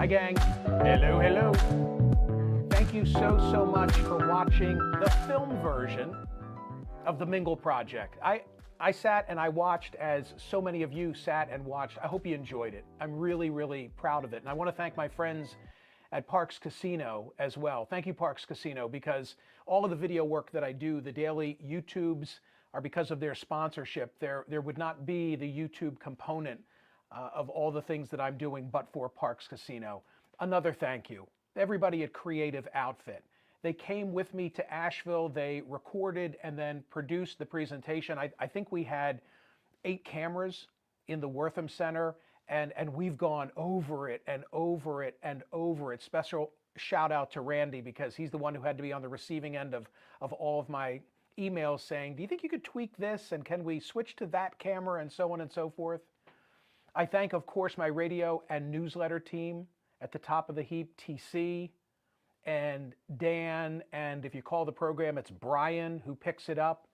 Hi, gang. Hello, hello. Thank you so much for watching the film version of the Mingle Project. I sat and I watched as so many of you sat and watched. I hope you enjoyed it. I'm really proud of it. And I want to thank my friends at Parks Casino as well. Thank you, Parks Casino, because all of the video work that I do, the daily YouTubes, are because of their sponsorship. There would not be the YouTube component of all the things that I'm doing but for Parks Casino. Another thank you. Everybody at Creative Outfit. They came with me to Asheville. They recorded and then produced the presentation. I think we had 8 cameras in the Wortham Center, and we've gone over it and over it and over it. Special shout out to Randy, because he's the one who had to be on the receiving end of all of my emails saying, do you think you could tweak this, and can we switch to that camera, and so on and so forth. I thank, of course, my radio and newsletter team. At the top of the heap, TC and Dan, and if you call the program, it's Brian who picks it up.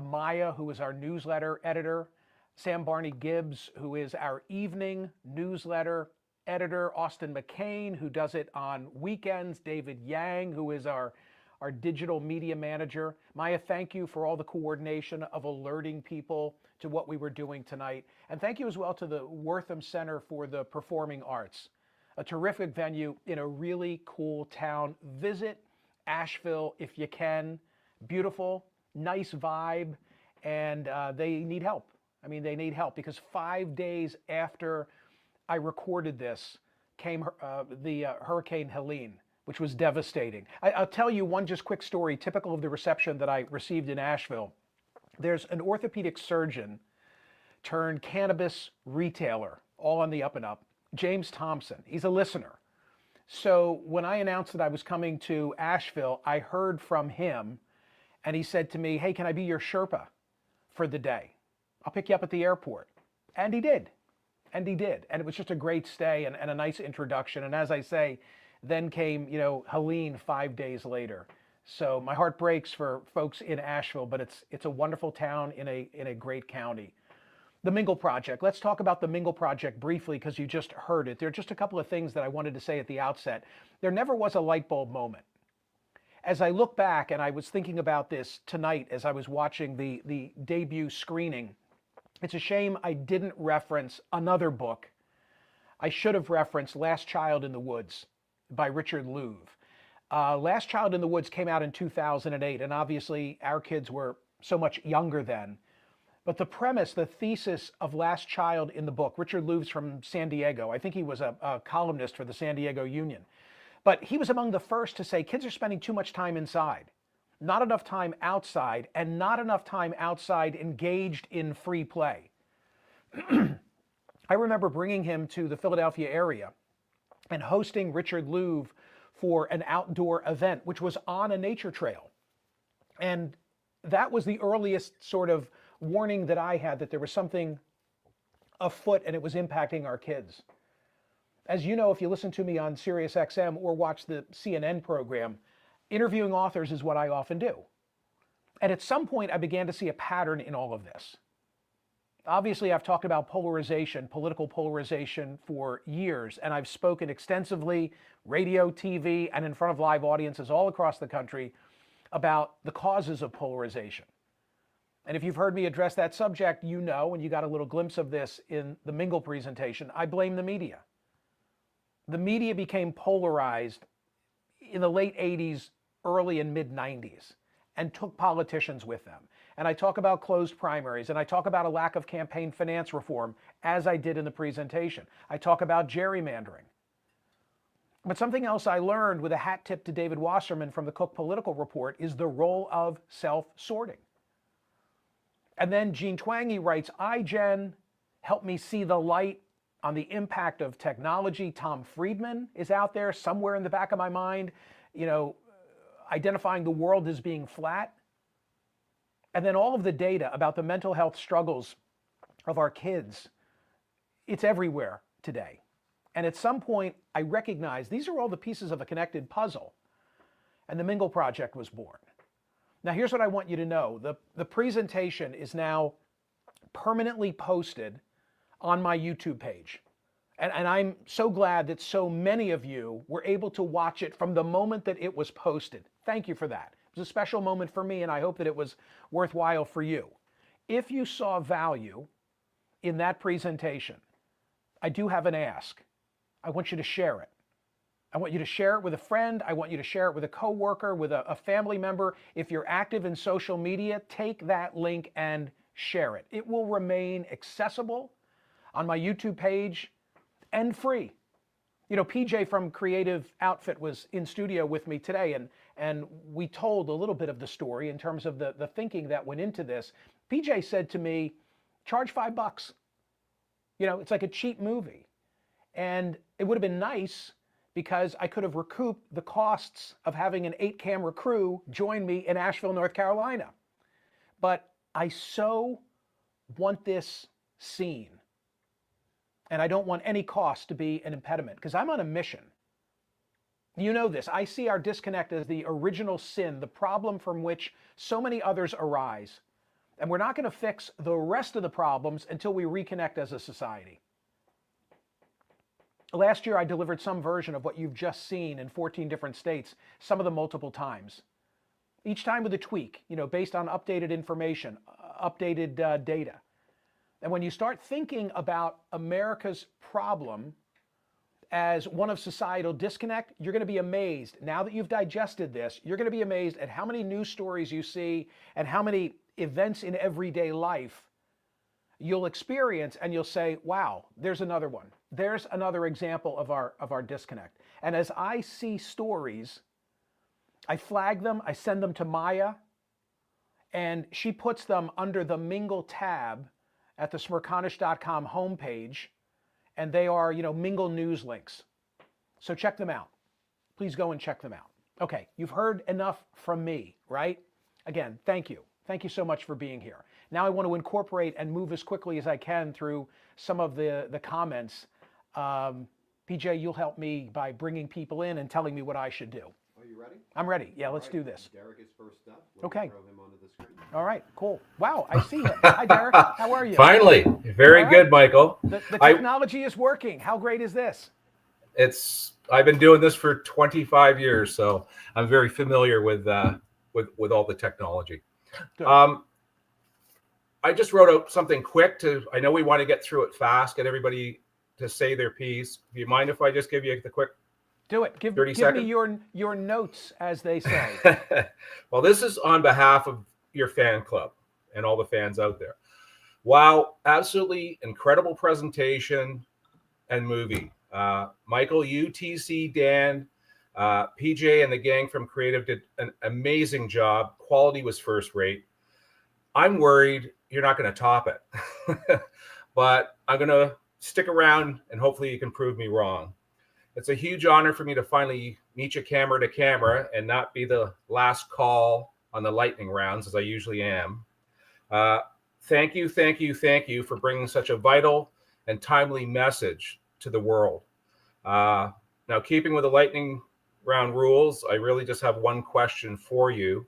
Maya, who is our newsletter editor. Sam Barney Gibbs, who is our evening newsletter editor. Austin McCain, who does it on weekends. David Yang, who is our digital media manager. Maya, thank you for all the coordination of alerting people to what we were doing tonight. And thank you as well to the Wortham Center for the Performing Arts. A terrific venue in a really cool town. Visit Asheville if you can. Beautiful, nice vibe, and they need help. I mean, they need help, because 5 days after I recorded this came the Hurricane Helene, which was devastating. I'll tell you one just quick story, typical of the reception that I received in Asheville. There's an orthopedic surgeon turned cannabis retailer, all on the up and up, James Thompson. He's a listener. So when I announced that I was coming to Asheville, I heard from him, and he said to me, hey, can I be your Sherpa for the day? I'll pick you up at the airport. And he did. And he did. And it was just a great stay and a nice introduction. And as I say, then came, Helene 5 days later. So my heart breaks for folks in Asheville, but it's a wonderful town in a great county. The Mingle Project. Let's talk about the Mingle Project briefly, because you just heard it. There are just a couple of things that I wanted to say at the outset. There never was a light bulb moment. As I look back, and I was thinking about this tonight as I was watching the debut screening, it's a shame I didn't reference another book. I should have referenced Last Child in the Woods by Richard Louv. Last Child in the Woods came out in 2008, and obviously our kids were so much younger then. But the premise, the thesis of Last Child in the book, Richard Louv's from San Diego. I think he was a columnist for the San Diego Union. But he was among the first to say kids are spending too much time inside, not enough time outside, and not enough time outside engaged in free play. I remember bringing him to the Philadelphia area and hosting Richard Louv for an outdoor event, which was on a nature trail. And that was the earliest sort of warning that I had that there was something afoot and it was impacting our kids. As you know, if you listen to me on Sirius XM or watch the CNN program, interviewing authors is what I often do. And at some point, I began to see a pattern in all of this. Obviously, I've talked about polarization, political polarization for years, and I've spoken extensively, radio, TV, and in front of live audiences all across the country about the causes of polarization. And if you've heard me address that subject, you know, and you got a little glimpse of this in the Mingle presentation, I blame the media. The media became polarized in the late 80s, early and mid 90s, and took politicians with them. And I talk about closed primaries, and I talk about a lack of campaign finance reform, as I did in the presentation. I talk about gerrymandering. But something else I learned with a hat tip to David Wasserman from the Cook Political Report is the role of self-sorting. And then Jean Twenge writes, iGen helped me see the light on the impact of technology. Tom Friedman is out there somewhere in the back of my mind, identifying the world as being flat. And then all of the data about the mental health struggles of our kids, it's everywhere today. And at some point, I recognized these are all the pieces of a connected puzzle. And the Mingle Project was born. Now, here's what I want you to know. The presentation is now permanently posted on my YouTube page. And I'm so glad that so many of you were able to watch it from the moment that it was posted. Thank you for that. It was a special moment for me, and I hope that it was worthwhile for you. If you saw value in that presentation, I do have an ask. I want you to share it. I want you to share it with a friend. I want you to share it with a coworker, with a family member. If you're active in social media, take that link and share it. It will remain accessible on my YouTube page and free. You know, PJ from Creative Outfit was in studio with me today, and we told a little bit of the story in terms of the thinking that went into this. PJ said to me, charge $5. You know, it's like a cheap movie. And it would have been nice because I could have recouped the costs of having an 8-camera crew join me in Asheville, North Carolina. But I so want this seen. And I don't want any cost to be an impediment because I'm on a mission. You know this. I see our disconnect as the original sin, the problem from which so many others arise. And we're not going to fix the rest of the problems until we reconnect as a society. Last year, I delivered some version of what you've just seen in 14 different states, some of them multiple times. Each time with a tweak, you know, based on updated information, updated data. And when you start thinking about America's problem as one of societal disconnect, you're going to be amazed. Now that you've digested this, you're going to be amazed at how many news stories you see and how many events in everyday life you'll experience, and you'll say, wow, there's another one. There's another example of our disconnect. And as I see stories, I flag them, I send them to Maya, and she puts them under the Mingle tab at the Smerconish.com homepage, and they are, you know, Mingle news links. So check them out. Please go and check them out. Okay, you've heard enough from me, right? Again, thank you. Thank you so much for being here. Now I want to incorporate and move as quickly as I can through some of the comments. PJ, you'll help me by bringing people in and telling me what I should do. Are you ready? I'm ready. Yeah, let's do this. Derek is first up. Okay. Throw him onto the screen. All right, cool. Wow, I see him. Hi, Derek. How are you? Finally. Very good, Michael. The technology is working. How great is this? I've been doing this for 25 years, so I'm very familiar with all the technology. Good. I just wrote out something quick I know we want to get through it fast, get everybody to say their piece. Do you mind if I just give you the quick Do it. Give 30 me seconds? your notes, as they say. Well, this is on behalf of your fan club and all the fans out there. Wow, absolutely incredible presentation and movie. Michael, UTC, Dan, PJ, and the gang from Creative did an amazing job. Quality was first rate. I'm worried you're not going to top it, but I'm going to stick around and hopefully you can prove me wrong. It's a huge honor for me to finally meet you camera to camera and not be the last call on the lightning rounds as I usually am. Thank you for bringing such a vital and timely message to the world. Now, keeping with the lightning round rules, I really just have one question for you,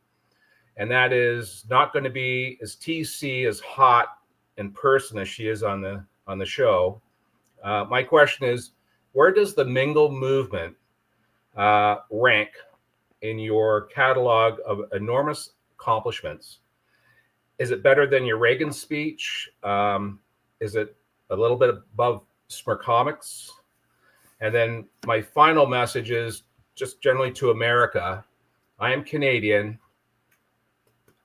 and that is not going to be, is TC as hot in person as she is on the show? My question is, where does the Mingle movement rank in your catalog of enormous accomplishments? Is it better than your Reagan speech? Is it a little bit above Smerconish? And then my final message is just generally to America. I am Canadian.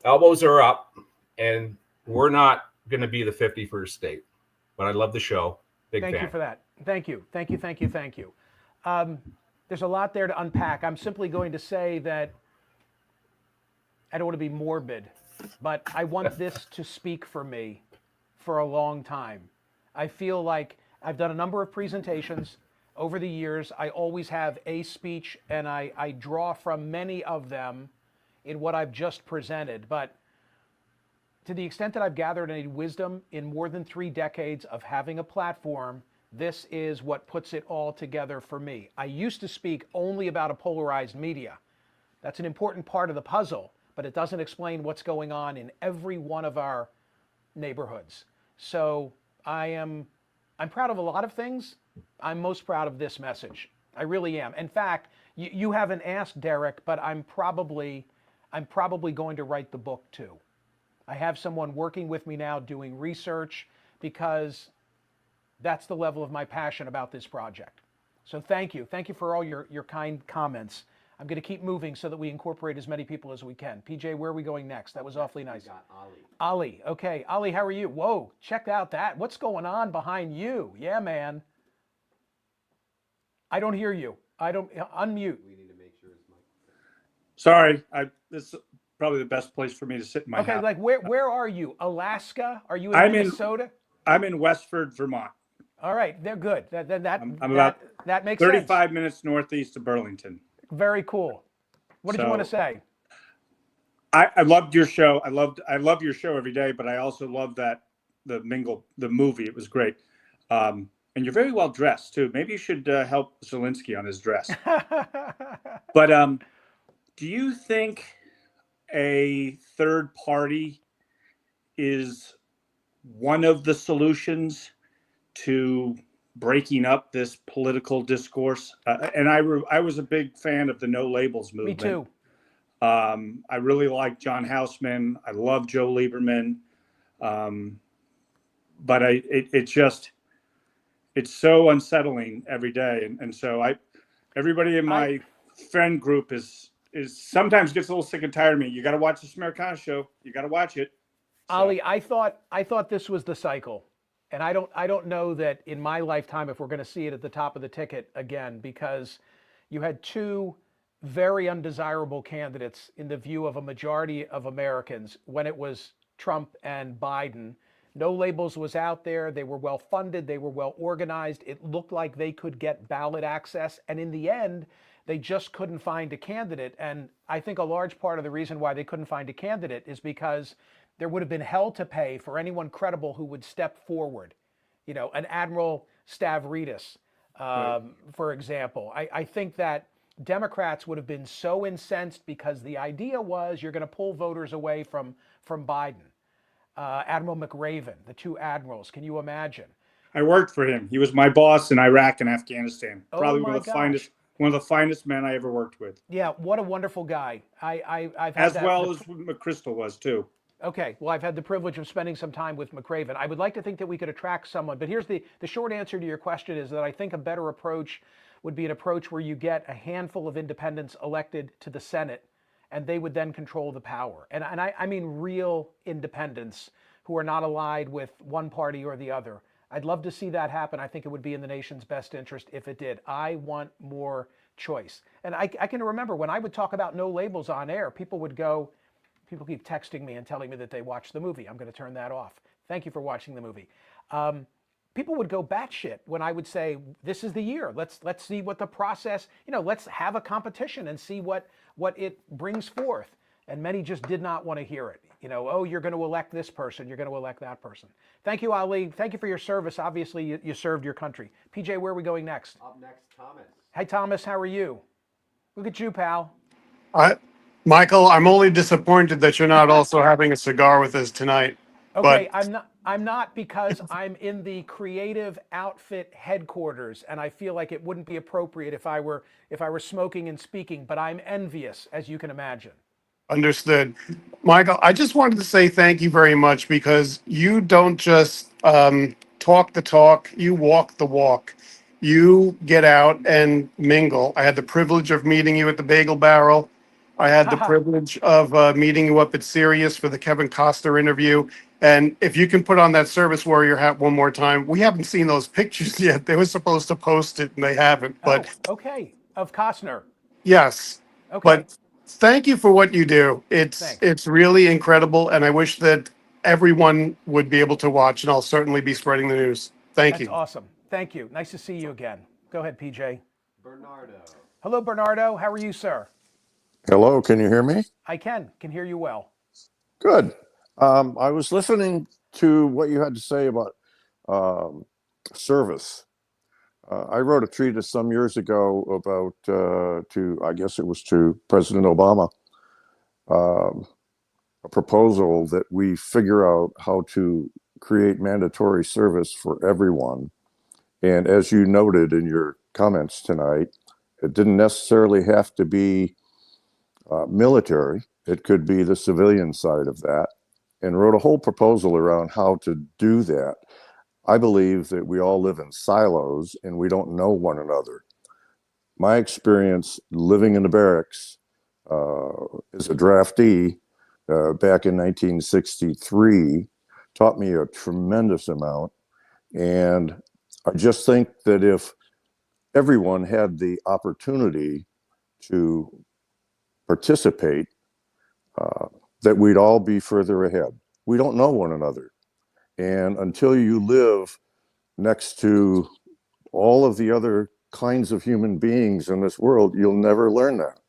Elbows are up, and we're not going to be the 51st state. But I love the show. Big fan. Thank you for that. Thank you. There's a lot there to unpack. I'm simply going to say that I don't want to be morbid, but I want this to speak for me for a long time. I feel like I've done a number of presentations over the years. I always have a speech, and I draw from many of them in what I've just presented. But to the extent that I've gathered any wisdom in more than 3 decades of having a platform, this is what puts it all together for me. I used to speak only about a polarized media. That's an important part of the puzzle, but it doesn't explain what's going on in every one of our neighborhoods. So I'm proud of a lot of things, I'm most proud of this message. I really am. In fact, you haven't asked Derek, but I'm probably going to write the book too. I have someone working with me now doing research because that's the level of my passion about this project. So thank you. Thank you for all your kind comments. I'm going to keep moving so that we incorporate as many people as we can. PJ, where are we going next? That was awfully nice. We got Ali. Ali. Okay. Ali, how are you? Whoa, check out that. What's going on behind you? Yeah, man. I don't hear you. I don't unmute. We need to make sure his mic. Sorry, this is probably the best place for me to sit in my Okay, house. like where are you? Alaska? Are you in I'm Minnesota? I'm in Westford, Vermont. All right, they're good. I'm about That makes 35 sense. minutes northeast of Burlington. Very cool. What did you want to say? I loved your show. I love your show every day, but I also love the movie. It was great. And you're very well dressed too. Maybe you should help Zelensky on his dress. But do you think a third party is one of the solutions to breaking up this political discourse? And I was a big fan of the No Labels movement. Me too. I really like John Houseman. I love Joe Lieberman. But it's so unsettling every day. And so everybody in my friend group is sometimes gets a little sick and tired of me. You got to watch the Smerconish show. You got to watch it. So. Ali, I thought this was the cycle. And I don't know that in my lifetime if we're going to see it at the top of the ticket again, because you had two very undesirable candidates in the view of a majority of Americans when it was Trump and Biden. No Labels was out there. They were well funded. They were well organized. It looked like they could get ballot access. And in the end, they just couldn't find a candidate. And I think a large part of the reason why they couldn't find a candidate is because there would have been hell to pay for anyone credible who would step forward. You know, an Admiral Stavridis, for example. I think that Democrats would have been so incensed because the idea was you're going to pull voters away from Biden. Admiral McRaven, the two admirals. Can you imagine? I worked for him. He was my boss in Iraq and Afghanistan. Probably one of the finest men I ever worked with. Yeah, what a wonderful guy. I've had as well as McChrystal was too. Okay, well, I've had the privilege of spending some time with McRaven. I would like to think that we could attract someone, but here's the short answer to your question is that I think a better approach would be an approach where you get a handful of independents elected to the Senate, and they would then control the power. And I mean real independents who are not allied with one party or the other. I'd love to see that happen. I think it would be in the nation's best interest if it did. I want more choice. And I can remember when I would talk about No Labels on air, people keep texting me and telling me that they watched the movie. I'm going to turn that off. Thank you for watching the movie. People would go batshit when I would say, this is the year. Let's see what the process, let's have a competition and see what it brings forth. And many just did not want to hear it. Oh, you're going to elect this person. You're going to elect that person. Thank you, Ali. Thank you for your service. Obviously, you served your country. PJ, where are we going next? Up next, Thomas. Hi, Thomas. How are you? Look at you, pal. Michael, I'm only disappointed that you're not also having a cigar with us tonight. Okay, I'm not because I'm in the creative outfit headquarters, and I feel like it wouldn't be appropriate if I were smoking and speaking. But I'm envious, as you can imagine. Understood. Michael, I just wanted to say thank you very much because you don't just talk the talk, you walk the walk. You get out and mingle. I had the privilege of meeting you at the Bagel Barrel. I had the privilege of meeting you up at Sirius for the Kevin Costner interview. And if you can put on that Service Warrior hat one more time, we haven't seen those pictures yet. They were supposed to post it and they haven't. But okay, of Costner. Yes. Okay. But thank you for what you do. It's really incredible. And I wish that everyone would be able to watch, and I'll certainly be spreading the news. Thank you. That's awesome. Thank you. Nice to see you again. Go ahead, PJ. Bernardo. Hello, Bernardo. How are you, sir? Hello, can you hear me? I can hear you well. Good. I was listening to what you had to say about service. I wrote a treatise some years ago about to President Obama, a proposal that we figure out how to create mandatory service for everyone And as you noted in your comments tonight, it didn't necessarily have to be military. It could be the civilian side of that, and wrote a whole proposal around how to do that. I believe that we all live in silos and we don't know one another. My experience living in the barracks as a draftee back in 1963 taught me a tremendous amount. And I just think that if everyone had the opportunity to participate, that we'd all be further ahead. We don't know one another. And until you live next to all of the other kinds of human beings in this world, you'll never learn that.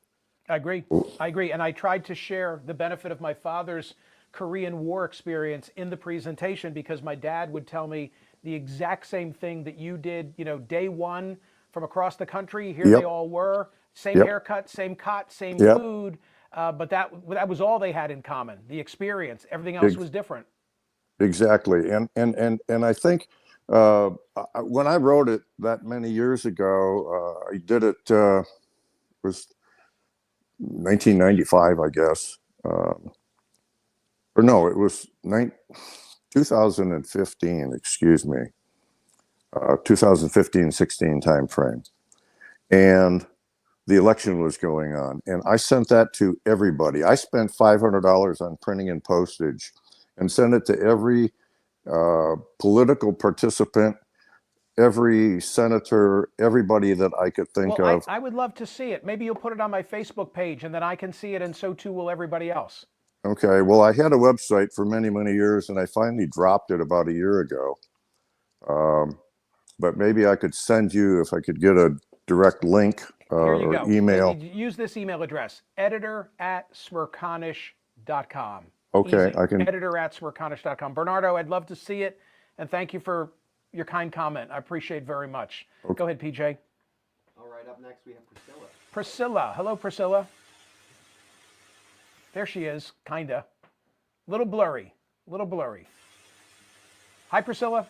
I agree. I agree. And I tried to share the benefit of my father's Korean War experience in the presentation, because my dad would tell me the exact same thing that you did, day one from across the country. Here Yep. they all were, same Yep. haircut, same cot, same Yep. food. But that was all they had in common, the experience. Everything else was different. Exactly. And I think when I wrote it that many years ago, I did it, was 1995, I guess. Or no, it was 2015, excuse me. 2015-16 timeframe. And the election was going on. And I sent that to everybody. I spent $500 on printing and postage and sent it to every political participant, every senator, everybody that I could think Well, of. I would love to see it. Maybe you'll put it on my Facebook page, and then I can see it, and so too will everybody else. Okay, well, I had a website for many, many years, and I finally dropped it about a year ago. But maybe I could send you, if I could get a direct link Here you or go. email. Use this email address, editor@smerconish.com. Okay, Easy. I can. Editor@smerconish.com. Bernardo, I'd love to see it, and thank you for your kind comment. I appreciate it very much. Okay. Go ahead, PJ. All right, up next we have Priscilla. Priscilla. Hello, Priscilla. There she is, kinda. Little blurry. Little blurry. Hi, Priscilla.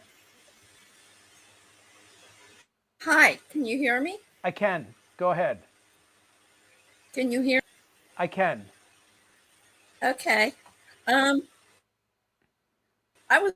Hi, can you hear me? I can. Go ahead. Can you hear? I can. Okay. I was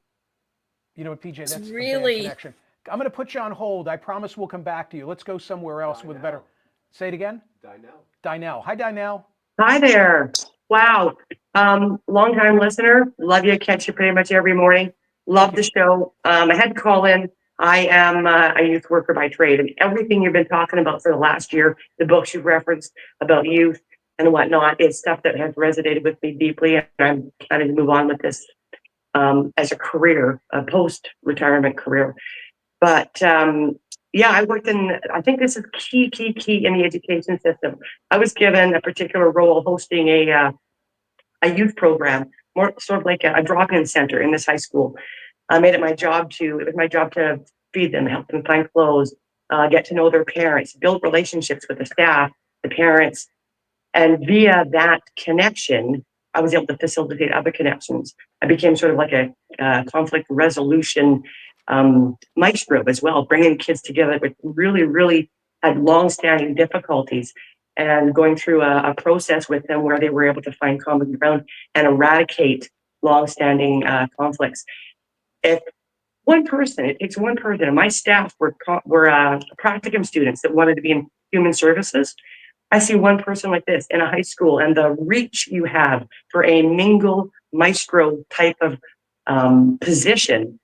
You know what, PJ, that's a bad really connection. I'm going to put you on hold. I promise we'll come back to you. Let's go somewhere else with a better. Say it again. Dinell. Dinell. Hi, Dinell. Hi there. Wow. Long time listener. Love you. Catch you pretty much every morning. Love the show. I had to call in. I am a youth worker by trade, and everything you've been talking about for the last year, the books you've referenced about youth and whatnot, is stuff that has resonated with me deeply. And I'm planning to move on with this as a career, a post-retirement career. But yeah, I worked in, I think this is key in the education system. I was given a particular role hosting a youth program, more sort of like a drop-in center in this high school. I made it my job to feed them, help them find clothes, get to know their parents, build relationships with the staff, the parents. And via that connection, I was able to facilitate other connections. I became sort of like a conflict resolution maestro as well, bringing kids together with really had long-standing difficulties, and going through a process with them where they were able to find common ground and eradicate long-standing conflicts. If it takes one person, and my staff were practicum students that wanted to be in human services. I see one person like this in a high school, and the reach you have for a Mingle maestro type of position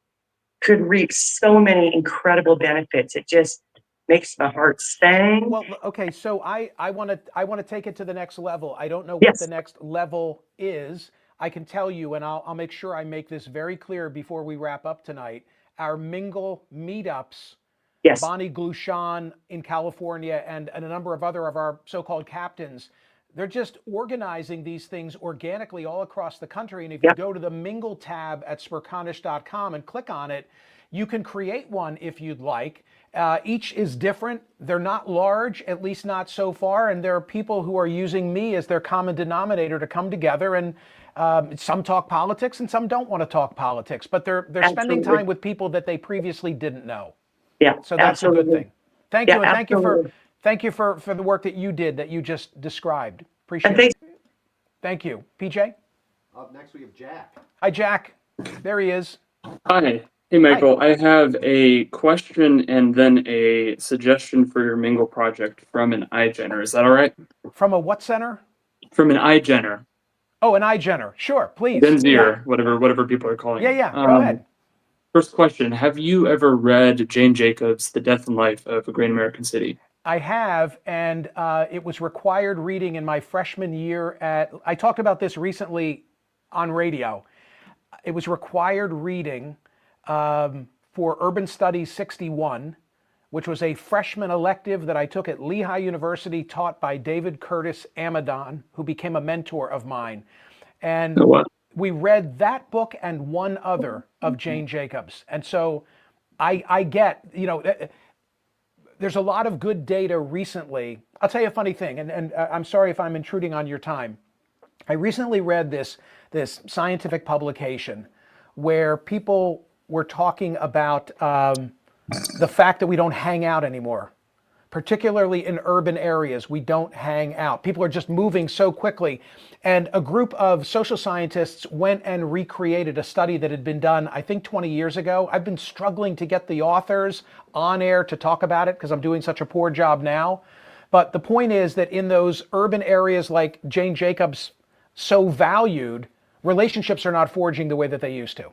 could reap so many incredible benefits. It just makes my heart sing. Well, okay, so I want to take it to the next level. I don't know what Yes. the next level is. I can tell you, and I'll make sure I make this very clear before we wrap up tonight. Our Mingle meetups, Yes. Bonnie Glushan in California, and a number of other of our so-called captains, they're just organizing these things organically all across the country. And if you go to the Mingle tab at smerconish.com and click on it, you can create one if you'd like. Each is different. They're not large, at least not so far. And there are people who are using me as their common denominator to come together. And some talk politics and some don't want to talk politics, but they're spending time with people that they previously didn't know. Yeah. So that's a good Absolutely. thing. Thank Yeah, you, and absolutely. thank you for the work that you did that you just described. And Appreciate thanks. it. Thank you, PJ. Up next, we have Jack. Hi, Jack. There he is. Hi. Hey, Michael. I have a question and then a suggestion for your Mingle project from an iGener. Is that all right? From a what center? From an iGener. Oh, an iGener. Sure, please. Benzier, whatever people are calling it. Yeah. Go ahead. First question. Have you ever read Jane Jacobs' The Death and Life of a Great American City? I have, and it was required reading in my freshman year I talked about this recently on radio. It was required reading for Urban Studies 61, which was a freshman elective that I took at Lehigh University, taught by David Curtis Amadon, who became a mentor of mine. And Oh, what? we read that book and one other of Jane Jacobs. And so I get, there's a lot of good data recently. I'll tell you a funny thing, and I'm sorry if I'm intruding on your time. I recently read this scientific publication where people were talking about the fact that we don't hang out anymore, particularly in urban areas. We don't hang out. People are just moving so quickly. And a group of social scientists went and recreated a study that had been done, I think, 20 years ago. I've been struggling to get the authors on air to talk about it because I'm doing such a poor job now. But the point is that in those urban areas like Jane Jacobs so valued, relationships are not forging the way that they used to.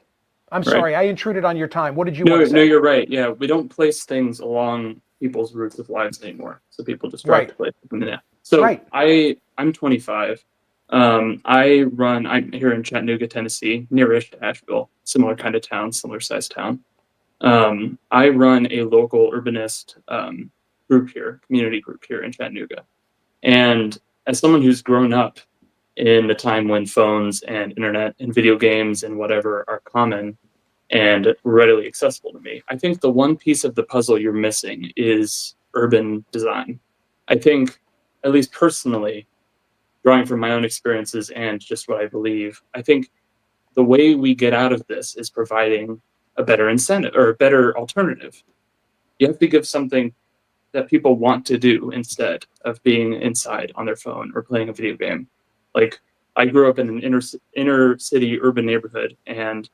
I'm sorry, I intruded on your time. What did you want to say? No, you're right. Yeah, we don't place things along people's routes of lives anymore. So people just drive to places in the net. So I'm 25. I'm here in Chattanooga, Tennessee, nearish to Asheville, similar kind of town, similar sized town. I run a local urbanist community group here in Chattanooga. And as someone who's grown up in the time when phones and internet and video games and whatever are common and readily accessible to me, I think the one piece of the puzzle you're missing is urban design. I think, at least personally, drawing from my own experiences and just what I believe, I think the way we get out of this is providing a better incentive or a better alternative. You have to give something that people want to do instead of being inside on their phone or playing a video game. Like, I grew up in an inner city urban neighborhood, and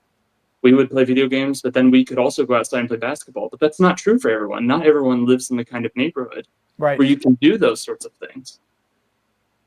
we would play video games, but then we could also go outside and play basketball. But that's not true for everyone. Not everyone lives in the kind of neighborhood where you can do those sorts of things.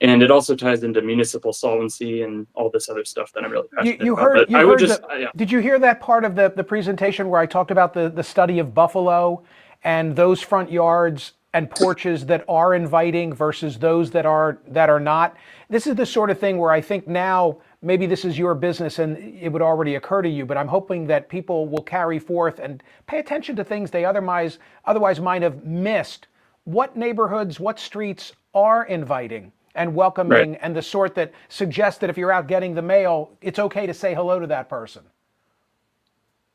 And it also ties into municipal solvency and all this other stuff that I'm really passionate about. Did you hear that part of the presentation where I talked about the study of Buffalo and those front yards and porches that are inviting versus those that are not? This is the sort of thing where I think now maybe this is your business and it would already occur to you, but I'm hoping that people will carry forth and pay attention to things they otherwise might have missed. What neighborhoods, what streets are inviting and welcoming, and the sort that suggests that if you're out getting the mail, it's okay to say hello to that person.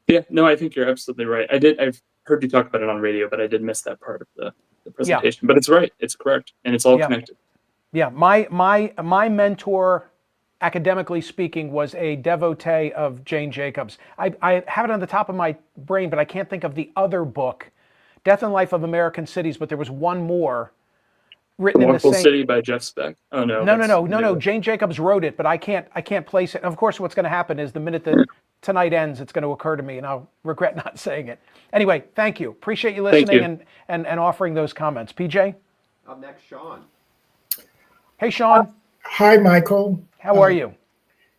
Yeah, no, I think you're absolutely right. I've heard you talk about it on radio, but I did miss that part of the presentation. Yeah. But it's right, it's correct, and it's all connected. Yeah, my mentor, academically speaking, was a devotee of Jane Jacobs. I have it on the top of my brain, but I can't think of the other book, Death and Life of American Cities, but there was one more written in the same... City by Jeff Speck. Oh, no. No. Jane Jacobs wrote it, but I can't place it. And of course, what's going to happen is the minute that tonight ends, it's going to occur to me, and I'll regret not saying it. Anyway, thank you. Appreciate you listening and offering those comments. PJ? Up next, Sean. Hey, Sean. Hi, Michael. How are you?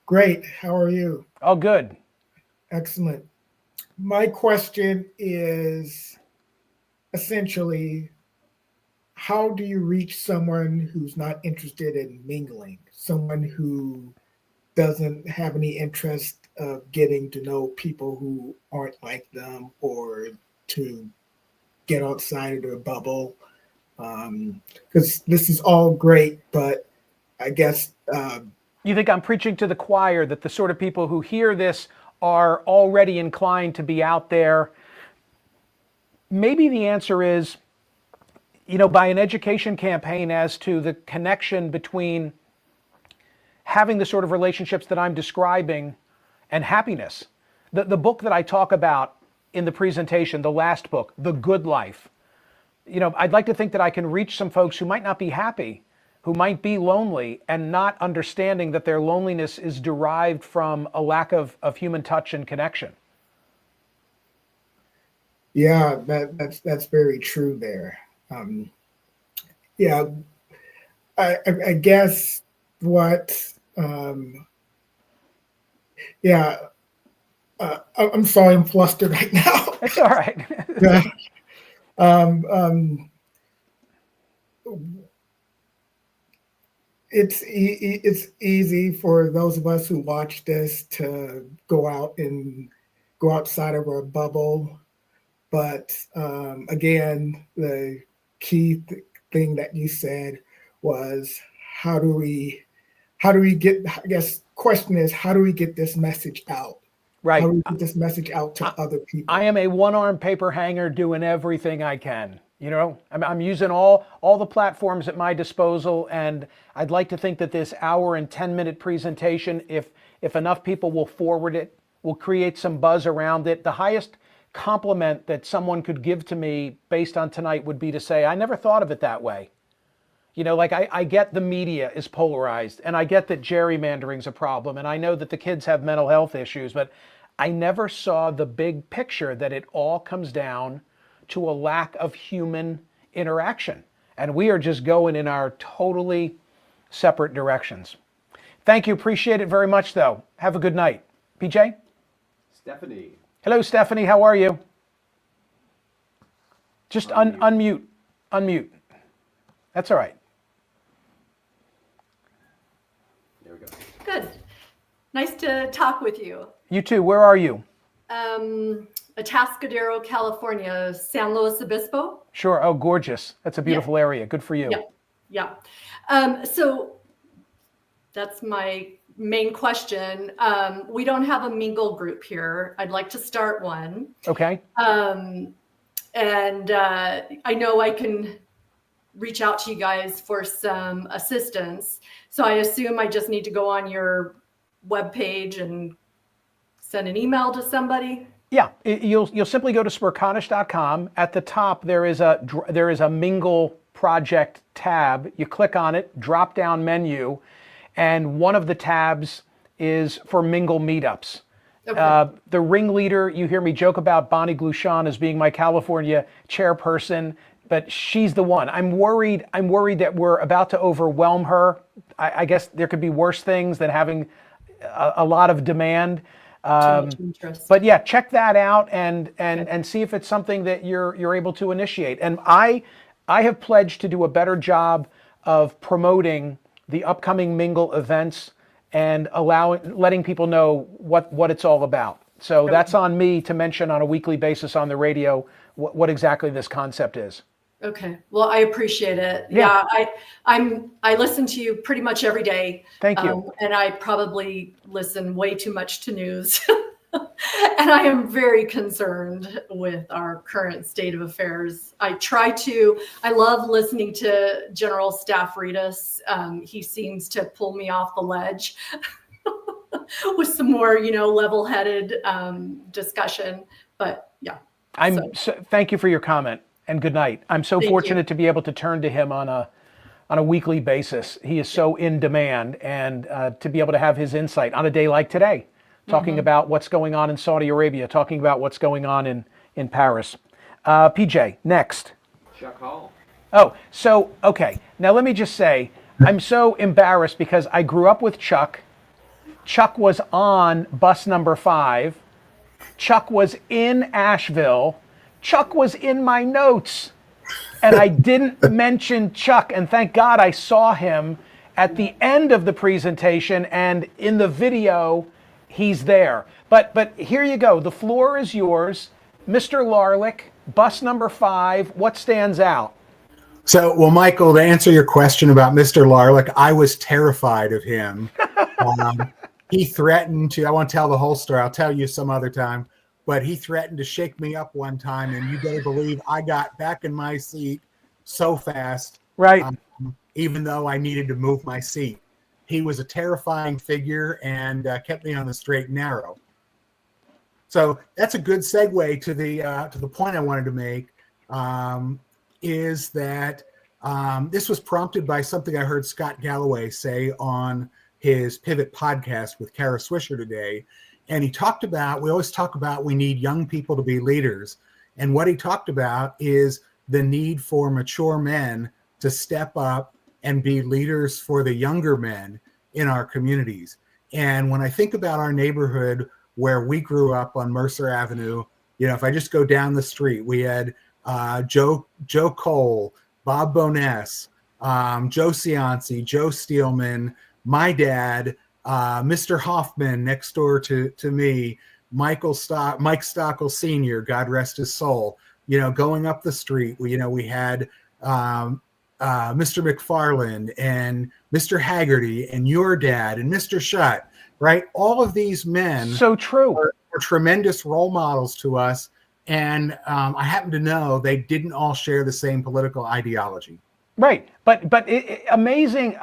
Great. How are you? Oh, good. Excellent. My question is essentially, how do you reach someone who's not interested in mingling, someone who doesn't have any interest of getting to know people who aren't like them, or to get outside of their bubble? Because this is all great, but I guess... You think I'm preaching to the choir that the sort of people who hear this are already inclined to be out there? Maybe the answer is, by an education campaign as to the connection between having the sort of relationships that I'm describing and happiness. The book that I talk about in the presentation, the last book, The Good Life. You know, I'd like to think that I can reach some folks who might not be happy, who might be lonely, and not understanding that their loneliness is derived from a lack of human touch and connection. Yeah, that's very true there. Yeah, I guess what, yeah, I'm sorry, I'm flustered right now. It's all right. Yeah. It's easy for those of us who watch this to go outside of our bubble, but again, the key thing that you said was how do we get, I guess question is, how do we get this message out? Right. How do we get this message out to other people? I am a one-armed paper hanger doing everything I can. You know, I'm using all the platforms at my disposal, and I'd like to think that this hour and 10-minute presentation, if enough people will forward it, will create some buzz around it. The highest compliment that someone could give to me based on tonight would be to say, I never thought of it that way. You know, like I get the media is polarized, and I get that gerrymandering's a problem, and I know that the kids have mental health issues, but I never saw the big picture that it all comes down to a lack of human interaction. And we are just going in our totally separate directions. Thank you. Appreciate it very much, though. Have a good night. PJ? Stephanie. Hello, Stephanie. How are you? Just unmute. Unmute. That's all right. There we go. Good. Nice to talk with you. You too. Where are you? Atascadero, California, San Luis Obispo. Sure. Oh, gorgeous. That's a beautiful area. Good for you. Yeah. Yeah. So that's my main question. We don't have a Mingle group here. I'd like to start one. Okay. And I know I can reach out to you guys for some assistance. So I assume I just need to go on your webpage and send an email to somebody. Yeah, you'll simply go to Smerconish.com. At the top, there is a Mingle Project tab. You click on it, drop down menu, and one of the tabs is for Mingle meetups. Okay. The ringleader, you hear me joke about Bonnie Glushan as being my California chairperson, but she's the one. I'm worried that we're about to overwhelm her. I guess there could be worse things than having a lot of demand. But yeah, check that out and see if it's something that you're able to initiate. And I have pledged to do a better job of promoting the upcoming Mingle events and letting people know what it's all about. So that's on me to mention on a weekly basis on the radio what exactly this concept is. Okay. Well, I appreciate it. Yeah. I listen to you pretty much every day. Thank you. And I probably listen way too much to news. And I am very concerned with our current state of affairs. I love listening to General Staff Reedus. He seems to pull me off the ledge with some more, level-headed discussion. But yeah. Thank you for your comment. And good night. I'm so fortunate to be able to turn to him on a weekly basis. He is so in demand, and to be able to have his insight on a day like today, talking about what's going on in Saudi Arabia, talking about what's going on in Paris. PJ, next. Chuck Hall. Oh, so, okay. Now let me just say, I'm so embarrassed because I grew up with Chuck. Chuck was on bus number 5. Chuck was in Asheville. Chuck was in my notes, and I didn't mention Chuck, and thank God I saw him at the end of the presentation, and in the video, he's there. But here you go. The floor is yours. Mr. Larlick, bus number 5, what stands out? So, well, Michael, to answer your question about Mr. Larlick, I was terrified of him. He threatened to, I won't tell the whole story, I'll tell you some other time. But he threatened to shake me up one time, and you better believe I got back in my seat so fast. Right. Even though I needed to move my seat. He was a terrifying figure and kept me on the straight and narrow. So that's a good segue to the point I wanted to make. Is that this was prompted by something I heard Scott Galloway say on his Pivot podcast with Kara Swisher today. And he talked about, we always talk about we need young people to be leaders. And what he talked about is the need for mature men to step up and be leaders for the younger men in our communities. And when I think about our neighborhood where we grew up on Mercer Avenue, you know, if I just go down the street, we had Joe Cole, Bob Boness, Joe Cianci, Joe Steelman, my dad, Mr. Hoffman next door to me, Mike Stockel Sr., God rest his soul. You know, going up the street, we had Mr. McFarland and Mr. Haggerty and your dad and Mr. Shutt, right? All of these men so true were tremendous role models to us. And I happen to know they didn't all share the same political ideology. Right. But amazing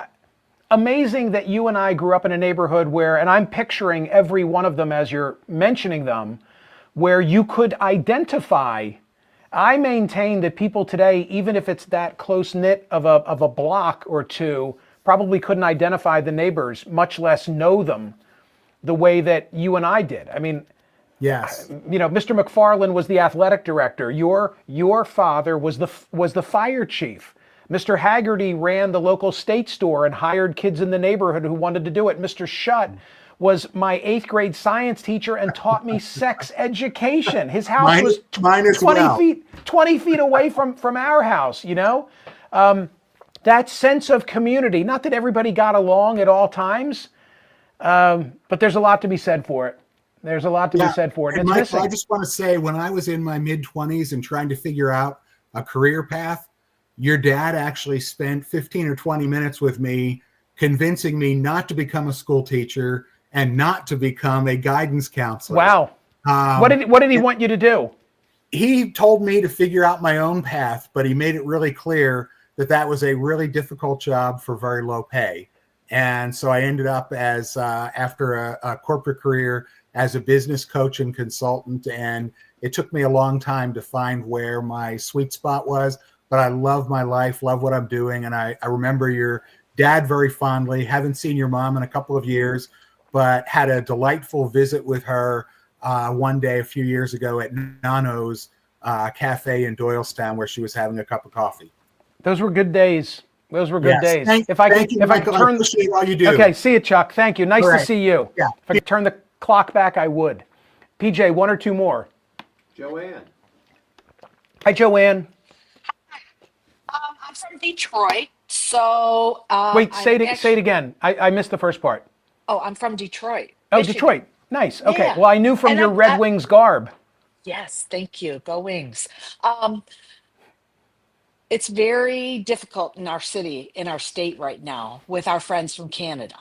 that you and I grew up in a neighborhood where, and I'm picturing every one of them as you're mentioning them, where you could identify. I maintain that people today, even if it's that close knit of a block or two, probably couldn't identify the neighbors, much less know them the way that you and I did. I mean, yes, you know, Mr. McFarland was the athletic director. Your father was the fire chief. Mr. Haggerty ran the local state store and hired kids in the neighborhood who wanted to do it. Mr. Shutt was my 8th grade science teacher and taught me sex education. His house was 20 feet away from our house, you know? That sense of community, not that everybody got along at all times, but there's a lot to be said for it. There's a lot to be said for it. And Michael, I just want to say, when I was in my mid-20s and trying to figure out a career path, your dad actually spent 15 or 20 minutes with me convincing me not to become a school teacher and not to become a guidance counselor. Wow. What did he want you to do? He told me to figure out my own path, but he made it really clear that that was a really difficult job for very low pay. And so I ended up as after a corporate career as a business coach and consultant. And it took me a long time to find where my sweet spot was, but I love my life, love what I'm doing. And I remember your dad very fondly. Haven't seen your mom in a couple of years, but had a delightful visit with her one day a few years ago at Nano's Cafe in Doylestown, where she was having a cup of coffee. Those were good days. Those were good days. Thank you, Michael. I appreciate all you do. Okay, see you, Chuck. Thank you. Nice to see you. Yeah. If I could turn the clock back, I would. PJ, one or two more. Joanne. Hi, Joanne. I'm from Detroit, so wait. Say it again. I missed the first part. Oh, I'm from Detroit. Oh, Michigan. Detroit. Nice. Okay. Yeah. Well, I knew from your Red Wings garb. Yes, thank you. Go Wings. It's very difficult in our city, in our state right now with our friends from Canada.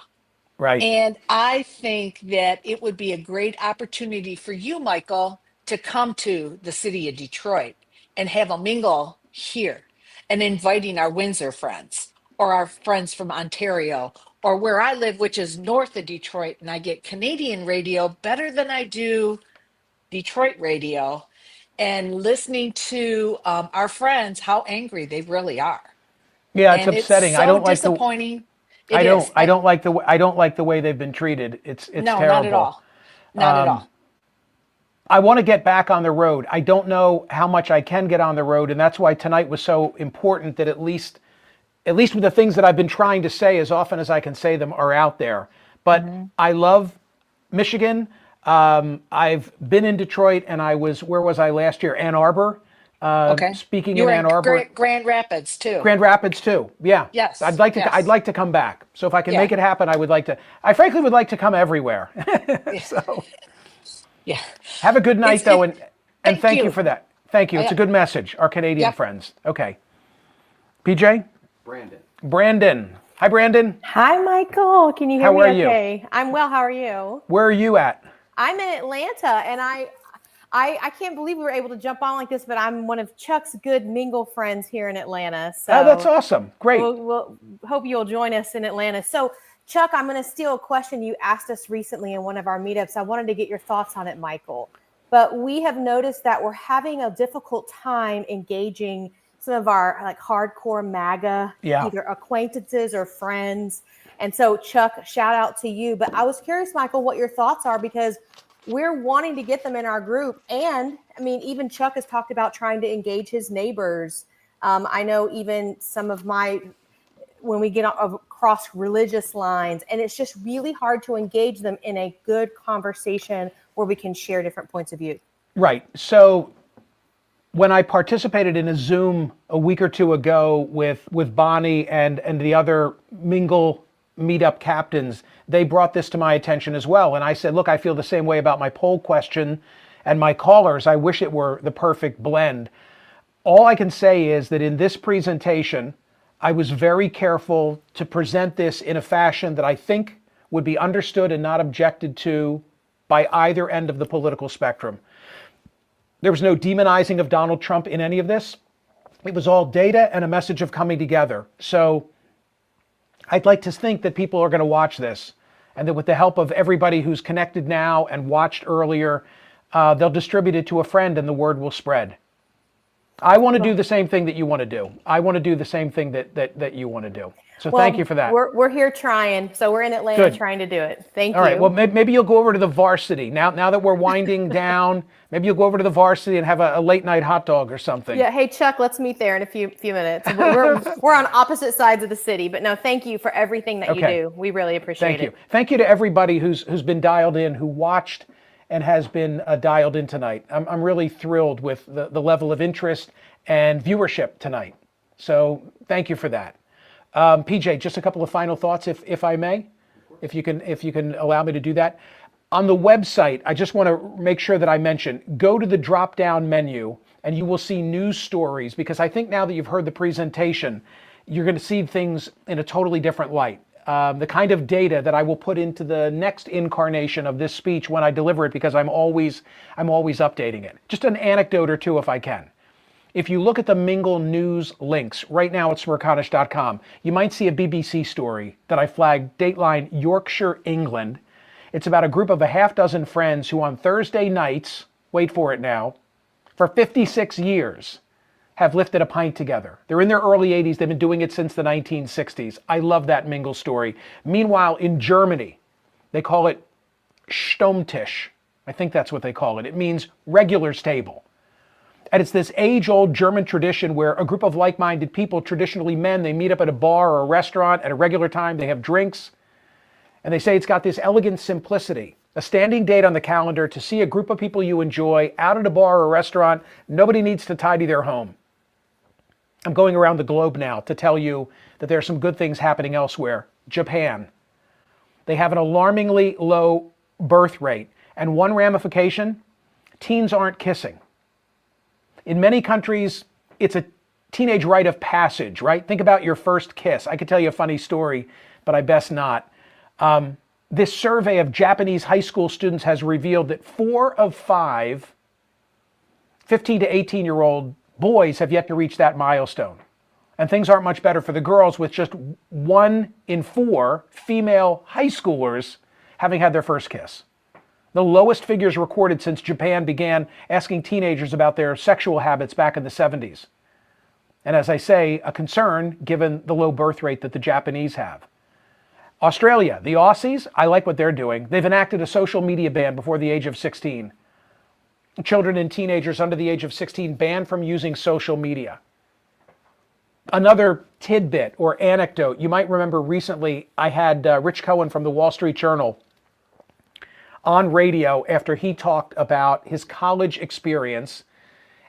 Right. And I think that it would be a great opportunity for you, Michael, to come to the city of Detroit and have a mingle here and inviting our Windsor friends or our friends from Ontario or where I live, which is north of Detroit. And I get Canadian radio better than I do Detroit radio, and listening to our friends, how angry they really are. Yeah, it's upsetting. It's so I don't like disappointing. I don't like the way they've been treated. It's no, terrible. not at all. Not at all. I want to get back on the road. I don't know how much I can get on the road, and that's why tonight was so important. That at least with the things that I've been trying to say, as often as I can say them, are out there. But I love Michigan. I've been in Detroit, and where was I last year? Ann Arbor. Speaking in Ann Arbor. Grand Rapids too. Grand Rapids too. Yeah. Yes. I'd like to come back. So if I can make it happen, I frankly would like to come everywhere. So yeah. Have a good night though, and thank you for that. Thank you. It's a good message, our Canadian friends. Okay. PJ? Brandon. Hi, Brandon. Hi, Michael. Can you hear me okay? You? I'm well. How are you? Where are you at? I'm in Atlanta, and I can't believe we were able to jump on like this, but I'm one of Chuck's good Mingle friends here in Atlanta. So oh, that's awesome. Great. We'll hope you'll join us in Atlanta. So, Chuck, I'm going to steal a question you asked us recently in one of our meetups. I wanted to get your thoughts on it, Michael. but we have noticed that we're having a difficult time engaging some of our like hardcore MAGA, either acquaintances or friends. And so Chuck, shout out to you. But I was curious, Michael, what your thoughts are, because we're wanting to get them in our group. And I mean, even Chuck has talked about trying to engage his neighbors. I know even some of when we get across religious lines, and it's just really hard to engage them in a good conversation where we can share different points of view. Right. So when I participated in a Zoom a week or two ago with Bonnie and the other Mingle meetup captains, they brought this to my attention as well. And I said, look, I feel the same way about my poll question and my callers. I wish it were the perfect blend. All I can say is that in this presentation, I was very careful to present this in a fashion that I think would be understood and not objected to by either end of the political spectrum. There was no demonizing of Donald Trump in any of this. It was all data and a message of coming together. So I'd like to think that people are going to watch this, and that with the help of everybody who's connected now and watched earlier, they'll distribute it to a friend and the word will spread. I want to do the same thing that you want to do. I want to do the same thing that you want to do. So thank you for that. We're here trying. So we're in Atlanta trying to do it. Thank you. All right. Well, maybe you'll go over to the Varsity. Now that we're winding down, maybe you'll go over to the Varsity and have a late night hot dog or something. Yeah. Hey, Chuck, let's meet there in a few minutes. We're on opposite sides of the city. But no, thank you for everything that you do. We really appreciate it. Thank you. Thank you to everybody who's been dialed in, who watched and has been dialed in tonight. I'm really thrilled with the level of interest and viewership tonight. So thank you for that. PJ, just a couple of final thoughts, if I may, if you can allow me to do that. On the website, I just want to make sure that I mention, go to the drop-down menu and you will see news stories, because I think now that you've heard the presentation, you're going to see things in a totally different light. The kind of data that I will put into the next incarnation of this speech when I deliver it, because I'm always updating it. Just an anecdote or two if I can. If you look at the Mingle News links right now at smerconish.com, you might see a BBC story that I flagged, Dateline Yorkshire, England. It's about a group of a half dozen friends who on Thursday nights, wait for it now, for 56 years have lifted a pint together. They're in their early 80s. They've been doing it since the 1960s. I love that Mingle story. Meanwhile, in Germany, they call it Stammtisch. I think that's what they call it. It means regular's table. And it's this age-old German tradition where a group of like-minded people, traditionally men, they meet up at a bar or a restaurant at a regular time. They have drinks. And they say it's got this elegant simplicity. A standing date on the calendar to see a group of people you enjoy out at a bar or a restaurant. Nobody needs to tidy their home. I'm going around the globe now to tell you that there are some good things happening elsewhere. Japan. They have an alarmingly low birth rate. And one ramification, teens aren't kissing. In many countries, it's a teenage rite of passage, right? Think about your first kiss. I could tell you a funny story, but I best not. This survey of Japanese high school students has revealed that 4 of 5 15 to 18-year-old boys have yet to reach that milestone. And things aren't much better for the girls, with just 1 in 4 female high schoolers having had their first kiss. The lowest figures recorded since Japan began asking teenagers about their sexual habits back in the 70s. And as I say, a concern given the low birth rate that the Japanese have. Australia, the Aussies, I like what they're doing. They've enacted a social media ban before the age of 16. Children and teenagers under the age of 16 banned from using social media. Another tidbit or anecdote, you might remember recently I had Rich Cohen from the Wall Street Journal on radio after he talked about his college experience,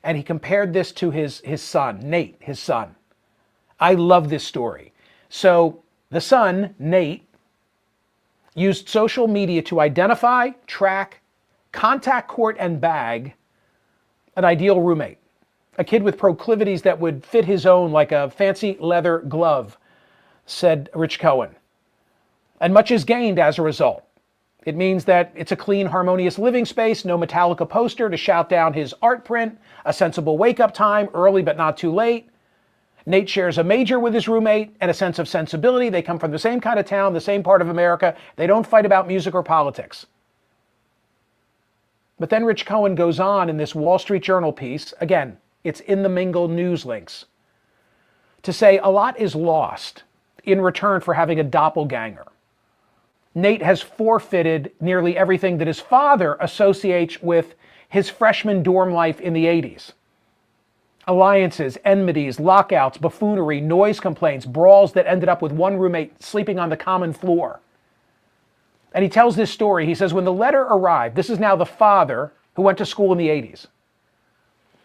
and he compared this to his son, Nate, his son. I love this story. So the son, Nate, used social media to identify, track, contact, court, and bag an ideal roommate, a kid with proclivities that would fit his own like a fancy leather glove, said Rich Cohen. And much is gained as a result. It means that it's a clean, harmonious living space, no Metallica poster to shout down his art print, a sensible wake-up time, early but not too late. Nate shares a major with his roommate and a sense of sensibility. They come from the same kind of town, the same part of America. They don't fight about music or politics. But then Rich Cohen goes on in this Wall Street Journal piece, again, it's in the Mingle news links, to say a lot is lost in return for having a doppelganger. Nate has forfeited nearly everything that his father associates with his freshman dorm life in the 80s. Alliances, enmities, lockouts, buffoonery, noise complaints, brawls that ended up with one roommate sleeping on the common floor. And he tells this story. He says, when the letter arrived, this is now the father who went to school in the 80s.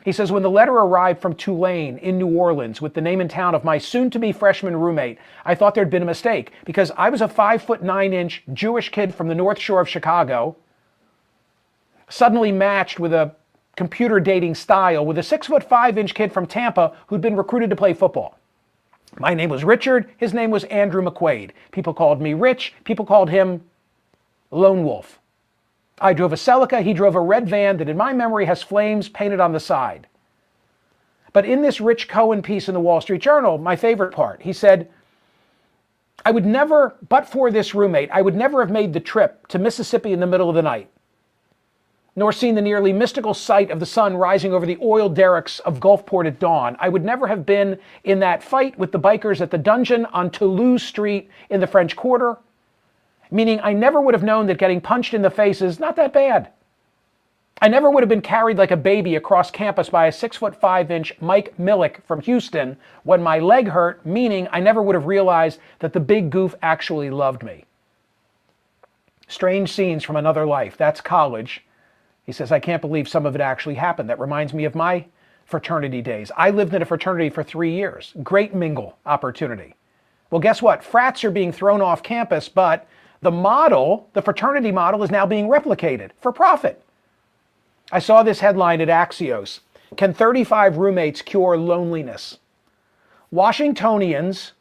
He says, when the letter arrived from Tulane in New Orleans with the name and town of my soon-to-be freshman roommate, I thought there'd been a mistake because I was a 5'9" Jewish kid from the North Shore of Chicago, suddenly matched with a computer dating style with a 6'5" kid from Tampa who'd been recruited to play football. My name was Richard. His name was Andrew McQuaid. People called me Rich. People called him Lone Wolf. I drove a Celica. He drove a red van that in my memory has flames painted on the side. But in this Rich Cohen piece in the Wall Street Journal, my favorite part, he said, I would never, but for this roommate, I would never have made the trip to Mississippi in the middle of the night, nor seen the nearly mystical sight of the sun rising over the oil derricks of Gulfport at dawn. I would never have been in that fight with the bikers at the dungeon on Toulouse Street in the French Quarter, meaning I never would have known that getting punched in the face is not that bad. I never would have been carried like a baby across campus by a 6'5" Mike Millick from Houston when my leg hurt, meaning I never would have realized that the big goof actually loved me. Strange scenes from another life. That's college. He says, I can't believe some of it actually happened. That reminds me of my fraternity days. I lived in a fraternity for 3 years. Great mingle opportunity. Well, guess what? Frats are being thrown off campus, but the model, the fraternity model, is now being replicated for profit. I saw this headline at Axios. Can 35 roommates cure loneliness? Washingtonians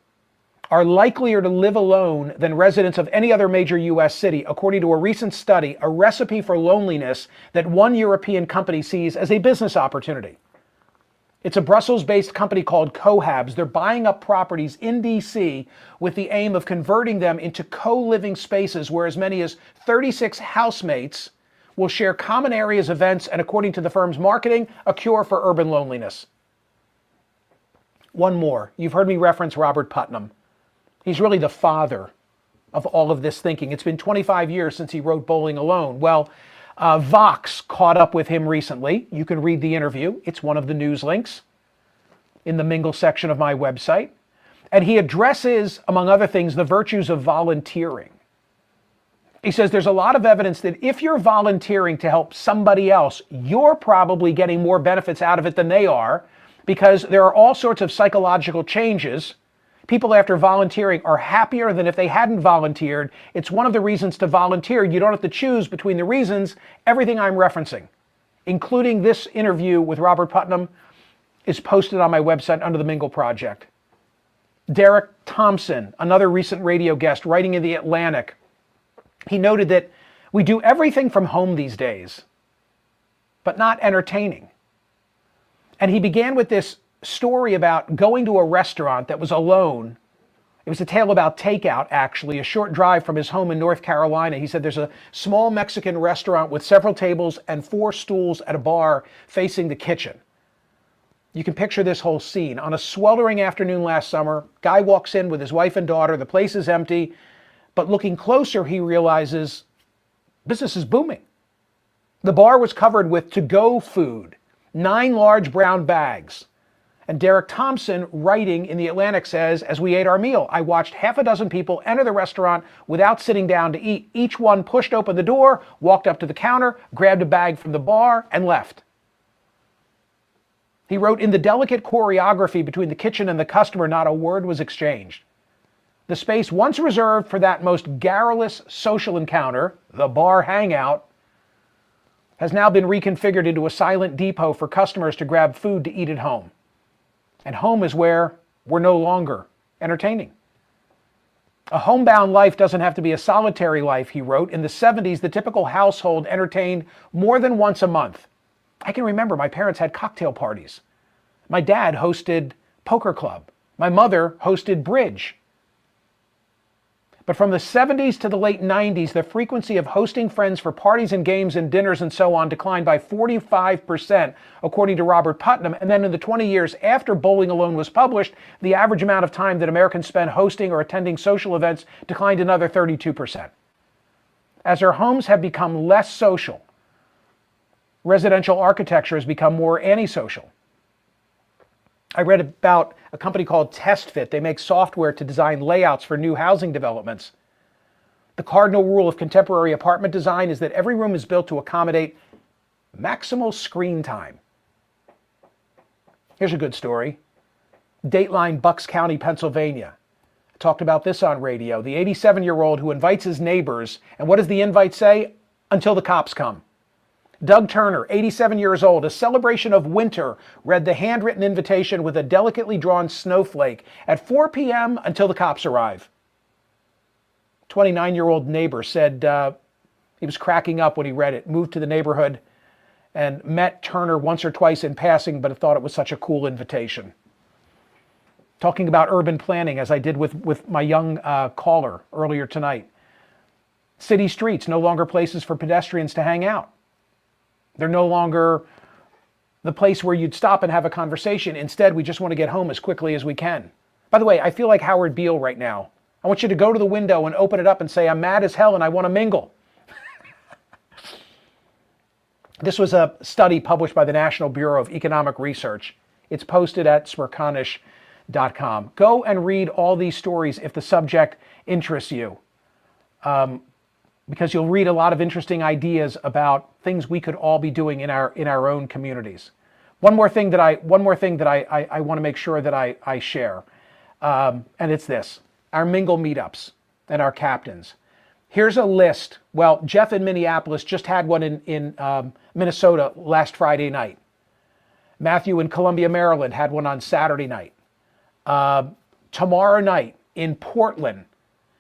are likelier to live alone than residents of any other major U.S. city, according to a recent study, a recipe for loneliness that one European company sees as a business opportunity. It's a Brussels-based company called Cohabs. They're buying up properties in D.C. with the aim of converting them into co-living spaces where as many as 36 housemates will share common areas, events, and according to the firm's marketing, a cure for urban loneliness. One more. You've heard me reference Robert Putnam. He's really the father of all of this thinking. It's been 25 years since he wrote Bowling Alone. Well, Vox caught up with him recently. You can read the interview. It's one of the news links in the Mingle section of my website. And he addresses, among other things, the virtues of volunteering. He says there's a lot of evidence that if you're volunteering to help somebody else, you're probably getting more benefits out of it than they are, because there are all sorts of psychological changes. People after volunteering are happier than if they hadn't volunteered. It's one of the reasons to volunteer. You don't have to choose between the reasons. Everything I'm referencing, including this interview with Robert Putnam, is posted on my website under the Mingle Project. Derek Thompson, another recent radio guest, writing in The Atlantic, he noted that we do everything from home these days, but not entertaining. And he began with this story about going to a restaurant that was alone. It was a tale about takeout, actually, a short drive from his home in North Carolina. He said there's a small Mexican restaurant with several tables and 4 stools at a bar facing the kitchen. You can picture this whole scene. On a sweltering afternoon last summer, guy walks in with his wife and daughter. The place is empty, but looking closer, he realizes business is booming. The bar was covered with to-go food, 9 large brown bags. And Derek Thompson, writing in The Atlantic, says, as we ate our meal, I watched half a dozen people enter the restaurant without sitting down to eat. Each one pushed open the door, walked up to the counter, grabbed a bag from the bar, and left. He wrote, in the delicate choreography between the kitchen and the customer, not a word was exchanged. The space once reserved for that most garrulous social encounter, the bar hangout, has now been reconfigured into a silent depot for customers to grab food to eat at home. And home is where we're no longer entertaining. A homebound life doesn't have to be a solitary life, he wrote. In the 70s, the typical household entertained more than once a month. I can remember my parents had cocktail parties. My dad hosted poker club. My mother hosted bridge. But from the 70s to the late 90s, the frequency of hosting friends for parties and games and dinners and so on declined by 45%, according to Robert Putnam. And then in the 20 years after Bowling Alone was published, the average amount of time that Americans spend hosting or attending social events declined another 32%. As our homes have become less social, residential architecture has become more antisocial. I read about a company called TestFit. They make software to design layouts for new housing developments. The cardinal rule of contemporary apartment design is that every room is built to accommodate maximal screen time. Here's a good story. Dateline, Bucks County, Pennsylvania. I talked about this on radio. The 87-year-old who invites his neighbors, and what does the invite say? Until the cops come. Doug Turner, 87 years old, a celebration of winter, read the handwritten invitation with a delicately drawn snowflake at 4 p.m. until the cops arrive. 29-year-old neighbor said he was cracking up when he read it, moved to the neighborhood and met Turner once or twice in passing, but thought it was such a cool invitation. Talking about urban planning, as I did with my young caller earlier tonight. City streets, no longer places for pedestrians to hang out. They're no longer the place where you'd stop and have a conversation. Instead, we just want to get home as quickly as we can. By the way, I feel like Howard Beale right now. I want you to go to the window and open it up and say, I'm mad as hell and I want to mingle. This was a study published by the National Bureau of Economic Research. It's posted at Smerconish.com. Go and read all these stories if the subject interests you. Because you'll read a lot of interesting ideas about things we could all be doing in our own communities. One more thing that I want to make sure that I share, and it's this: our Mingle meetups and our captains. Here's a list. Well, Jeff in Minneapolis just had one in Minnesota last Friday night. Matthew in Columbia, Maryland had one on Saturday night. Tomorrow night in Portland,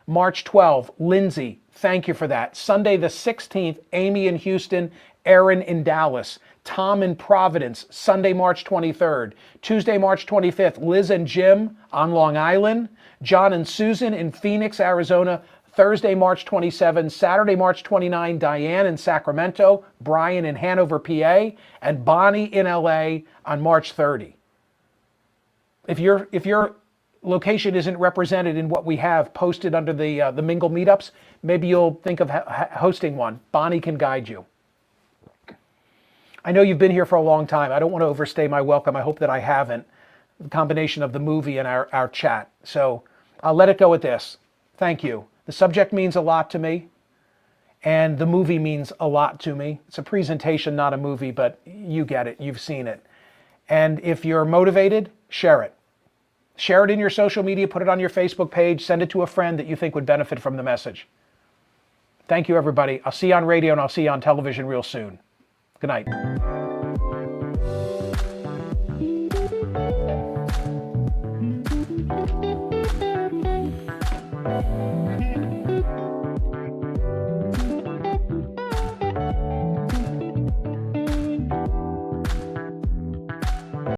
March 12, Lindsay, thank you for that. Sunday the 16th, Amy in Houston, Aaron in Dallas, Tom in Providence, Sunday, March 23rd. Tuesday, March 25th, Liz and Jim on Long Island, John and Susan in Phoenix, Arizona, Thursday, March 27, Saturday, March 29, Diane in Sacramento, Brian in Hanover, PA, and Bonnie in LA on March 30. If your location isn't represented in what we have posted under the Mingle meetups, maybe you'll think of hosting one. Bonnie can guide you. I know you've been here for a long time. I don't want to overstay my welcome. I hope that I haven't. The combination of the movie and our chat. So I'll let it go with this. Thank you. The subject means a lot to me, and the movie means a lot to me. It's a presentation, not a movie, but you get it. You've seen it. And if you're motivated, share it. Share it in your social media, put it on your Facebook page, send it to a friend that you think would benefit from the message. Thank you, everybody. I'll see you on radio and I'll see you on television real soon. Good night.